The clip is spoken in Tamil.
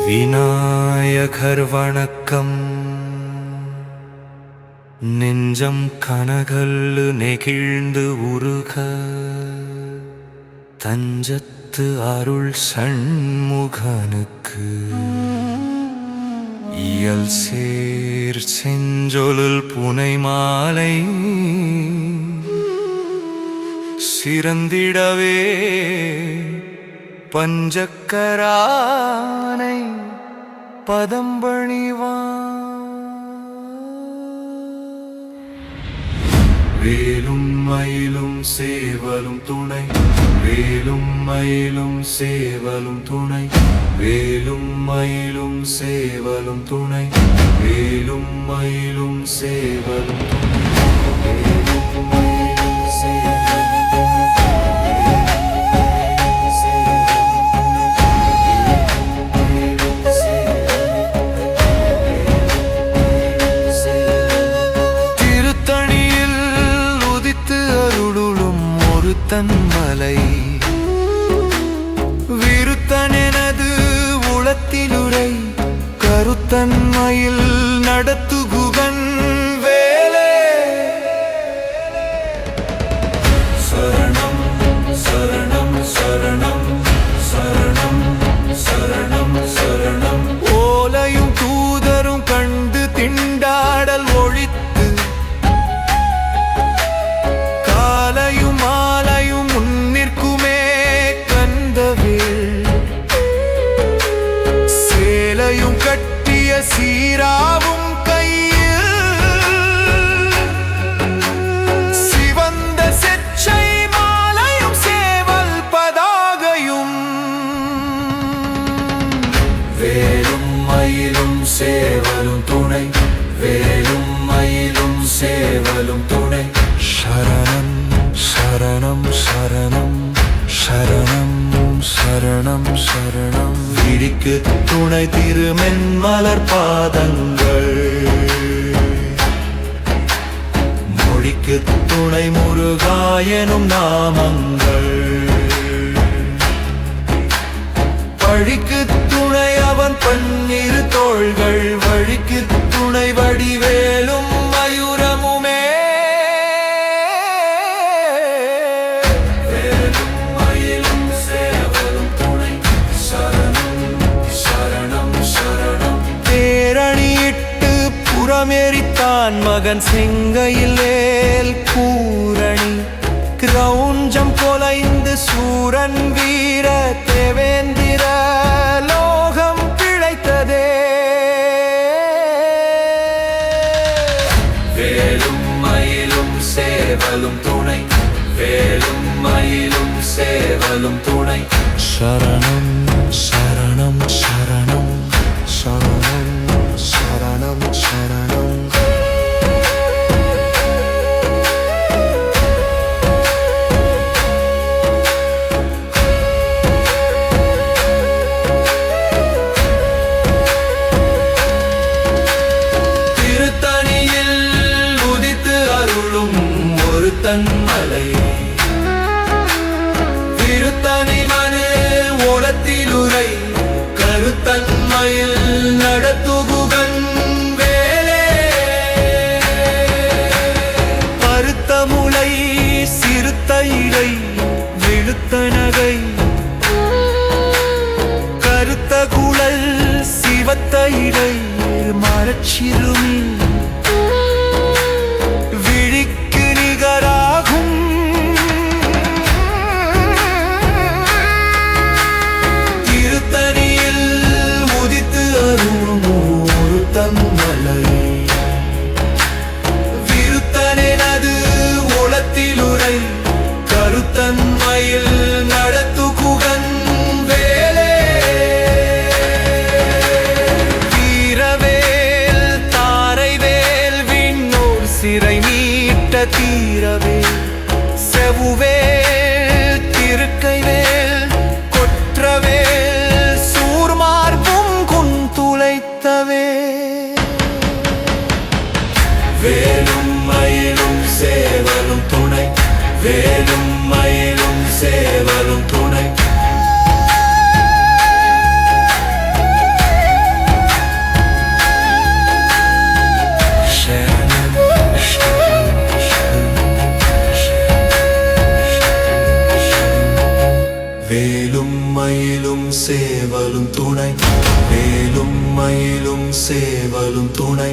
விநாயகர் வணக்கம். நெஞ்சம் கனகல்லு நெகிழ்ந்து உருக தஞ்சத்து அருள் சண்முகனுக்கு இயல் சேர் செஞ்சொலுள் புனை மாலை சிறந்திடவே பஞ்சக்கரானை வேலும் மயிலும் சேவலும் துணை, வேலும் மயிலும் சேவலும் துணை, வேலும் மயிலும் சேவலும் துணை, வேலும் மயிலும் சேவலும் துணை, வேலும் மயிலும் சேவலும் மலை விருத்தனெனது உளத்திலுரை கருத்தன்மையில் நடத்துகுகன் வேலே. சரணம் சரணம் சரணம் சரணம் சரணம் சரணம். ஓலையும் தூதரும் கண்டு திண்டாடல் ஒழித்து கட்டிய சீராவும் கையில் சிவந்த செச்சை மாலையும் சேவல் பதாகையும் வேலும் மயிலும் சேவலும் துணை, வேலும் மயிலும் சேவலும் துணை. சரணம் சரணம் சரணம் சரணம் சரணம் சரணம். விழிக்கு துணை திருமென்மலர் பாதங்கள், மொழிக்கு துணை முருகாயனும் நாமங்கள், பழிக்கு துணை அவன் பன்னிரு தோள்கள், வழிக்கு துணை வடிவேலும் மயூரமுமே. புறமேறித்தான் மகன் செங்கையில் கூரணி கிரௌஞ்சம் கொலைந்து சூரன் வீர தேவேந்திர லோகம் பிழைத்ததே. வேலும் மயிலும் சேவலும் துணை, வேலும் மயிலும் சேவலும் துணை. சரணம் சரணம் சரணம் சரணம் சரணம் சரணம். திருத்தணியில் உதித்து அருளும் ஒரு தன்மலை, திருத்தணி மனு ஓலத்திலுரை கருத்தன்மையில் நடத்துகுகன் வேலே. பருத்த முளை சிறுத்த இடை விழுத்த நகை கருத்த குழல் சிவத்த இடை மரச்சிறுமி விழிக்கு நிகராகும் திருத்தணியில் உதித்து அருளும் ஒரு தன்மலை, விருத்தனெனது உளத்திலுரை கருத்தன்மையில் நடத்துகுகன் வேலே. வீரவேல் தாரை வேலும் மயிலும் சேவலும் துணை வேலும் மயிலும் சேவலும் துணை